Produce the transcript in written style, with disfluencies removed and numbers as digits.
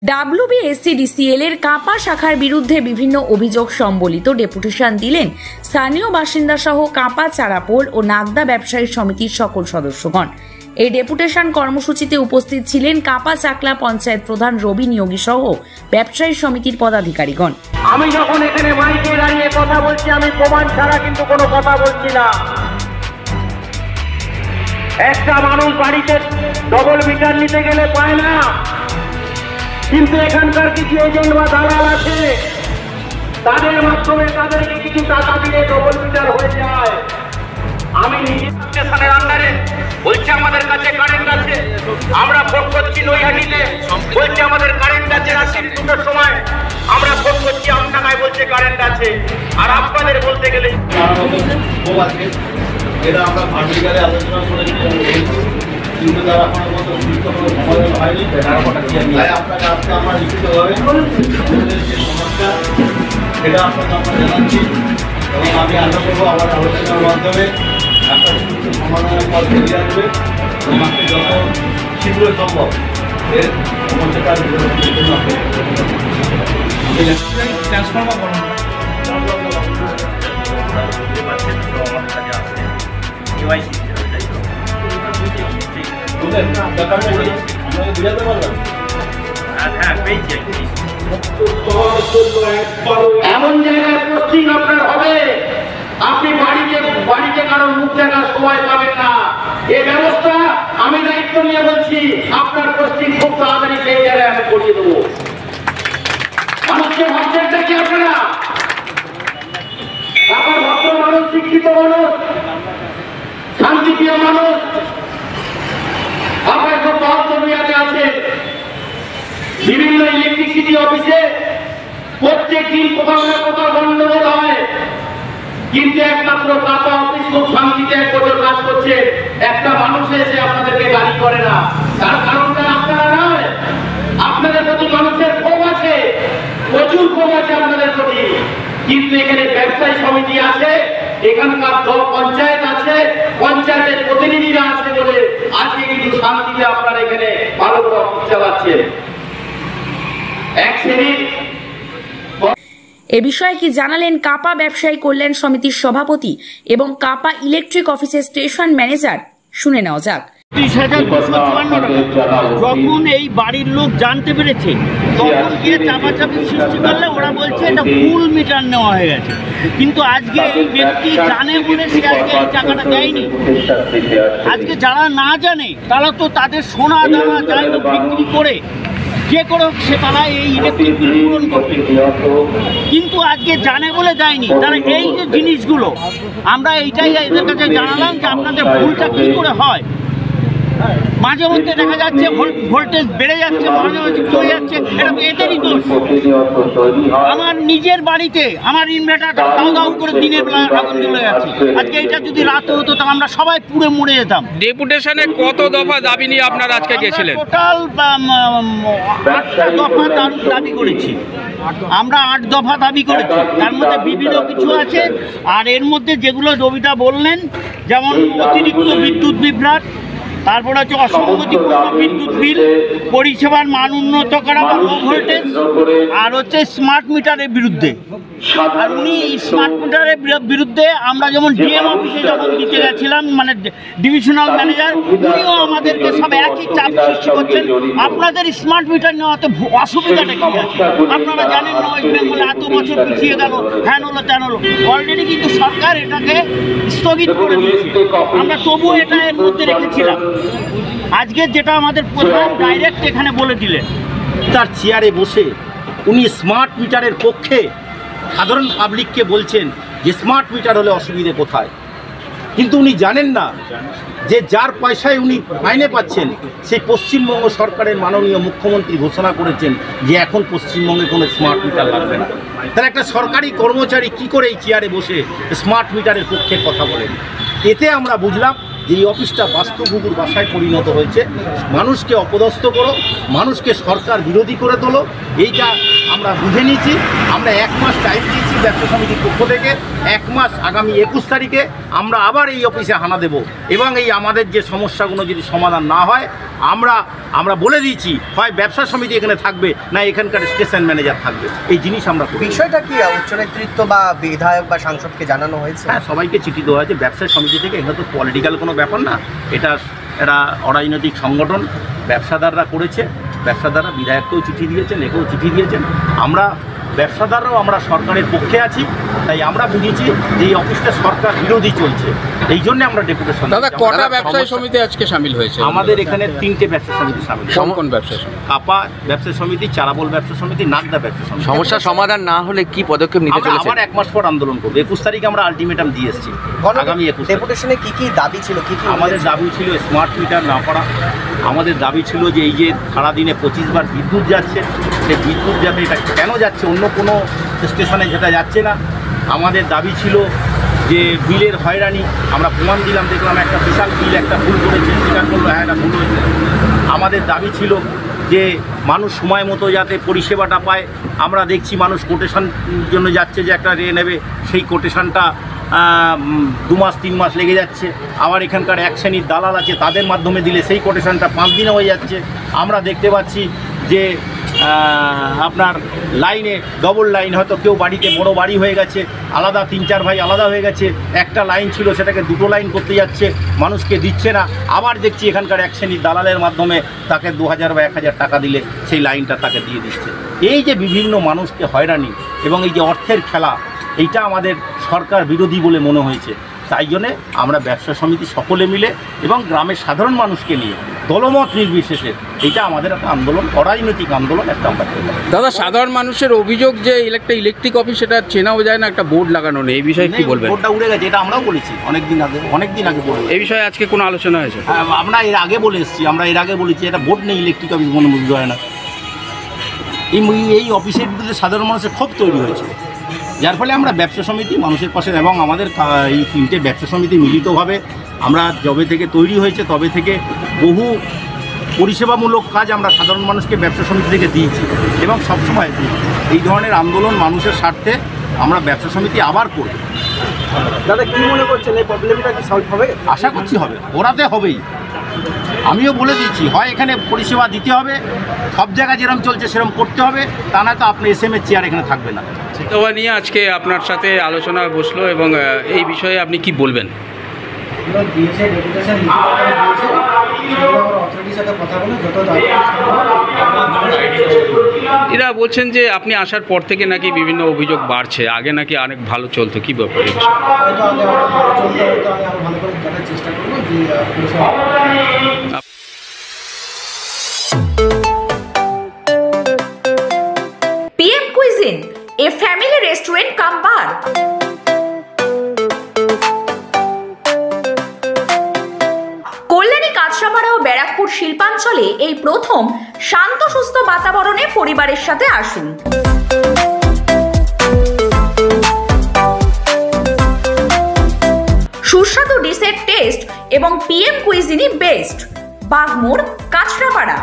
WBSCDCL এর কাপা শাখার বিরুদ্ধে বিভিন্ন অভিযোগ সম্বলিত ডেপুটেশন দিলেন স্থানীয় বাসিন্দা সহ কাপা চারাপোল ও নাগদা ব্যবসায়ী সমিতির সকল সদস্যগণ। এই ডেপুটেশন কর্মসূচিতে উপস্থিত ছিলেন কাপা চাকলা পঞ্চায়েত প্রধান রবি নিয়োগী সহ ব্যবসায়ী সমিতির পদাধিকারীগণ। আমি যখন এখানে মাইকে দাঁড়িয়ে কথা বলছি, আমি প্রমাণ ছাড়া কিন্তু কোনো কথা বলছি না। একটা মানুষ বাড়িতে ডবল মিটার নিতে গেলে পায় না, কিন্তু এখানকার কিছু এজেন্ট বা দালাল আছে, তাদের মাধ্যমে তাদেরকে কিছু টাকা দিয়ে ডবল মিটার হয়ে যায়। আমি নিজে স্টেশনের আন্ডারে বলছি আমাদের কাছে কারেন্ট আছে, আমরা ফোন করছি নৈহাটিতে বলছি আমাদের কারেন্ট আছে, রাত্রি 2টার সময় আমরা ফোন করছি আমডাঙ্গায় বলছে কারেন্ট আছে। আর আপনাদের বলতে গেলে এটা আমরা ভার্টিক্যালে আলোচনা করেছি, কিন্তু তারা কোনো মতো সমাধান হয়নি। তাই আপনাকে আজকে আমরা লিখিতভাবে যে সমস্যা সেটা আপনাকে আমরা জানাচ্ছি, এবং আমি আশা করবো আমার আলোচনার মাধ্যমে একটা সুস্থ সমাধানের পথ বেরিয়ে আসবে এবং আপনি যত শীঘ্র সম্ভব এর সমস্যাটা ট্রান্সফার করুন। এমন জায়গায় পোস্টিং আপনার হবে, আপনি বাড়িতে কারো মুখ দেখার সময় পাবেন না। এই ব্যবস্থা আমি দায়িত্ব নিয়ে বলছি, আপনার পোস্টিং খুব তাড়াতাড়ি সেই জায়গায় আমি করিয়ে দেবো। মানুষকে ভাবছেনটা কি আপনারা? আপনার ভদ্র মানুষ, শিক্ষিত মানুষ, শান্তিপ্রিয় মানুষ, আপনার খুব দুনিয়াতে আছে। বিভিন্ন ইলেকট্রিসিটি অফিসে প্রত্যেক দিন কোথাও না কোথাও গন্ডগোল হয়, কিন্তু একমাত্র কাপা অফিস খুব শান্তিতে 1 বছর কাজ করছে, একটা মানুষ এসে আপনাদেরকে গালি করে না। তার কারণটা আপনারা নয়, আপনাদের প্রতি মানুষের ক্ষোভ আছে, প্রচুর ক্ষোভ আছে আপনাদের প্রতি। কিন্তু এখানে ব্যবসায়ী সমিতি আছে, এখানকার পঞ্চায়েত আছে, পঞ্চায়েতের প্রতিনিধিরা আছে বলে আজকে কিন্তু শান্তিতে আপনারা এখানে ভালো করে অফিস চালাচ্ছেন। এক শ্রেণীর এ বিষয়ে কি জানালেন কাপা ব্যবসায়ী কল্যাণ সমিতির সভাপতি এবং কাপা ইলেকট্রিক অফিসের স্টেশন ম্যানেজার, শুনে নেওয়া যাক। 30,254 টাকা যখন এই বাড়ির লোক জানতে পেরেছে, তখন গিয়ে চাপাচাপি সৃষ্টি করলে ওরা বলছে এটা ফুল মিটার নেওয়া হয়ে গেছে। কিন্তু আজকে এই ব্যক্তি জানে বলে সে আজকে এই টাকাটা দেয়নি। আজকে যারা না জানে তারা তো তাদের সোনা দানা যাই হোক বিক্রি করে যে করে সে তারা এই ইলেকট্রিক বিল পূরণ করবে, কিন্তু আজকে জানে বলে দেয়নি। তারা এই যে জিনিসগুলো আমরা এইটাই এদের কাছে জানালাম যে আপনাদের ভুলটা কী করে হয়। মাঝে মধ্যে দেখা যাচ্ছে ভোল্টেজ বেড়ে যাচ্ছে, মাঝে মাঝে কমে যাচ্ছে, এটা তো এদেরই দোষ। আমার নিজের বাড়িতে আমার ইনভার্টার দাও দাও করে দিনের বেলা আগুন জ্বলে যাচ্ছে, আজকে এটা যদি রাতে হতো তো আমরা সবাই পুড়ে মরে যেতাম। ডেপুটেশনে কত দফা দাবি নিয়ে আপনারা আজকে গেছিলেন? টোটাল 8টা দফা দাবি করেছি আমরা, 8 দফা দাবি করেছি। তার মধ্যে বিভিন্ন কিছু আছে, আর এর মধ্যে যেগুলো রবিদা বললেন, যেমন অতিরিক্ত বিদ্যুৎ বিভ্রাট, তারপরে হচ্ছে অসঙ্গতিপূর্ণ বিদ্যুৎ বিল, পরিষেবার মান উন্নত করা বা লো ভোল্টেজ, আর হচ্ছে স্মার্ট মিটারের বিরুদ্ধে। আর উনি স্মার্ট মিটারের বিরুদ্ধে আমরা যেমন ডিএম অফিসে যখন দিতে গেছিলাম, মানে ডিভিশনাল ম্যানেজার, উনিও আমাদেরকে সব একই চাপ সৃষ্টি করছেন, আপনাদের স্মার্ট মিটার নেওয়াতে অসুবিধাটা কী আছে, আপনারা জানেন না ওয়েস্ট বেঙ্গলে এত বছর পিছিয়ে গেল, হ্যান হলো ত্যান হলো। অলরেডি কিন্তু সরকার এটাকে স্থগিত করে দিয়েছে, আমরা তবুও এটা এর মধ্যে রেখেছিলাম। আজকে যেটা আমাদের প্রধান ডাইরেক্ট এখানে বলে দিলেন, তার চেয়ারে বসে উনি স্মার্ট মিটারের পক্ষে সাধারণ পাবলিককে বলছেন যে স্মার্ট মিটার হলে অসুবিধে কোথায়, কিন্তু উনি জানেন না যে যার পয়সায় উনি মাইনে পাচ্ছেন সেই পশ্চিমবঙ্গ সরকারের মাননীয় মুখ্যমন্ত্রী ঘোষণা করেছেন যে এখন পশ্চিমবঙ্গে কোনো স্মার্ট মিটার লাগবে না। তাহলে একটা সরকারি কর্মচারী কি করে এই চেয়ারে বসে স্মার্ট মিটারের পক্ষে কথা বলেন? এতে আমরা বুঝলাম যে এই অফিসটা বাস্তুঘুঘুর বাসায় পরিণত হয়েছে। মানুষকে অপদস্থ করো, মানুষকে সরকার বিরোধী করে তোলো, এইটা আমরা বুঝে নিয়েছি। আমরা 1 মাস টাইম দিয়েছি ব্যবসা সমিতির পক্ষ থেকে। 1 মাস আগামী 21 তারিখে আমরা আবার এই অফিসে হানা দেব এবং এই আমাদের যে সমস্যাগুলো যদি সমাধান না হয় আমরা বলে দিয়েছি হয় ব্যবসা সমিতি এখানে থাকবে, না এখানকার স্টেশন ম্যানেজার থাকবে। এই জিনিস আমরা করি। বিষয়টা কি উচ্চ নেতৃত্ব বা বিধায়ক বা সাংসদকে জানানো হয়েছে? হ্যাঁ, সবাইকে চিঠি দেওয়া হয়েছে। ব্যবসা সমিতি থেকে এগুলো তো পলিটিক্যাল কোনো ব্যাপার না, এটা অরাজনৈতিক সংগঠন ব্যবসাদাররা করেছে। ব্যবসাদাররা বিধায়ককেও চিঠি দিয়েছেন, একেও চিঠি দিয়েছেন। ব্যবসাদাররাও আমরা সরকারের পক্ষে আছি, তাই আমরা বুঝেছি যে এই অফিসটা সরকার বিরোধী চলছে, এই জন্য আমরা ডেপুটেশন। দাদা, কটা ব্যবসায়ী সমিতি আজকে সামিল হয়েছে? আমাদের এখানে 3টে ব্যবসা সমিতি সামিল। কোন ব্যবসা সমিতি? কাপা ব্যবসা সমিতি, চারাবোল ব্যবসা সমিতি, নাগদা ব্যবসা সমিতি। সমস্যা সমাধান না হলে কি পদক্ষেপ নিতে চলেছে? আবার 1 মাস পর আন্দোলন করব। 21 তারিখে আমরা আলটিমেটাম দিয়ে এসেছি। আগামী 21 ডেপুটেশনে কি দাবি ছিল? কি আমাদের দাবি ছিল স্মার্ট মিটার না করা। আমাদের দাবি ছিল যে এই যে সারাদিনে 25 বার বিদ্যুৎ যাচ্ছে, সেই বিদ্যুৎ যাতে এটা কেন যাচ্ছে, অন্য কোনো স্টেশনে যেটা যাচ্ছে না। আমাদের দাবি ছিল যে বিলের হয়রানি, আমরা প্রমাণ দিলাম, দেখলাম একটা বিশাল বিল একটা ভুল করেছে, স্বীকার করলো হ্যাঁ এটা ভুল হয়েছে। আমাদের দাবি ছিল যে মানুষ সময় মতো যাতে পরিষেবাটা পায়। আমরা দেখছি মানুষ কোটেশন জন্য যাচ্ছে, যে একটা রে নেবে, সেই কোটেশনটা 2 মাস 3 মাস লেগে যাচ্ছে। আবার এখানকার 1 শ্রেণীর দালাল আছে, তাদের মাধ্যমে দিলে সেই কোটেশনটা 5 দিনে হয়ে যাচ্ছে। আমরা দেখতে পাচ্ছি যে আপনার লাইনে ডবল লাইন, হয়তো কেউ বাড়িতে বড় বাড়ি হয়ে গেছে, আলাদা 3-4 ভাই আলাদা হয়ে গেছে, একটা লাইন ছিল সেটাকে 2টো লাইন করতে যাচ্ছে, মানুষকে দিচ্ছে না। আবার দেখছি এখানকার 1 শ্রেণীর দালালের মাধ্যমে তাকে 2000 বা 1000 টাকা দিলে সেই লাইনটা তাকে দিয়ে দিচ্ছে। এই যে বিভিন্ন মানুষকে হয়রানি এবং এই যে অর্থের খেলা, এইটা আমাদের সরকার বিরোধী বলে মনে হয়েছে। তাই জন্যে আমরা ব্যবসা সমিতি সকলে মিলে এবং গ্রামের সাধারণ মানুষকে নিয়ে দলমত নির্বিশেষে এইটা আমাদের একটা আন্দোলন, অরাজনৈতিক আন্দোলন একটা আমরা। দাদা, সাধারণ মানুষের অভিযোগ যে ইলেকট্রিক অফিস সেটা চেনাও যায় না, একটা বোর্ড লাগানো নেই, এই বিষয়ে কি বলবেন? বোর্ডটা উড়ে গেছে, এটা আমরাও বলেছি অনেকদিন আগে বলে। এই বিষয়ে আজকে কোনো আলোচনা হয়েছে? আমরা এর আগে বলে এসেছি, বলেছি এটা বোর্ড নেই, ইলেকট্রিক অফিস মনে বুঝতে হয় না। এই অফিসের বিরুদ্ধে সাধারণ মানুষের ক্ষোভ তৈরি হয়েছে, যার ফলে আমরা ব্যবসা সমিতি মানুষের পাশে, এবং আমাদের এই 3টে ব্যবসা সমিতি মিলিতভাবে আমরা যবে থেকে তৈরি হয়েছে তবে থেকে বহু পরিষেবামূলক কাজ আমরা সাধারণ মানুষকে ব্যবসা সমিতি থেকে দিয়েছি এবং সবসময় এই ধরনের আন্দোলন মানুষের স্বার্থে আমরা ব্যবসা সমিতি আবার করব। দাদা, কি মনে করছেন এই প্রবলেমটা কি সলভ হবে? আশা করছি হবে, ওরাতে হবেই। আমিও বলে দিচ্ছি, হয় এখানে পরিষেবা দিতে হবে, সব জায়গায় যেরকম চলছে সেরকম করতে হবে, তা না তো আপনি SM এর চেয়ার এখানে থাকবে না। সেটা নিয়ে আজকে আপনার সাথে আলোচনা বসলো এবং এই বিষয়ে আপনি কি বলবেন? এরা বলছেন যে আপনি আসার পর থেকে নাকি বিভিন্ন অভিযোগ বাড়ছে, আগে নাকি অনেক ভালো চলতো, কি ব্যাপারে? PM Cuisine, a family restaurant cum bar. Kalyani, Kanchrapara ও ব্যারাকপুর শিল্পাঞ্চলে এই প্রথম শান্ত সুস্থ বাতাবরণে পরিবারের সাথে আসুন। সুস্বাদু ডিশের টেস্ট এবং PM কুইজিনই বেস্ট। বাগমোড়, কাঁচরাপাড়া।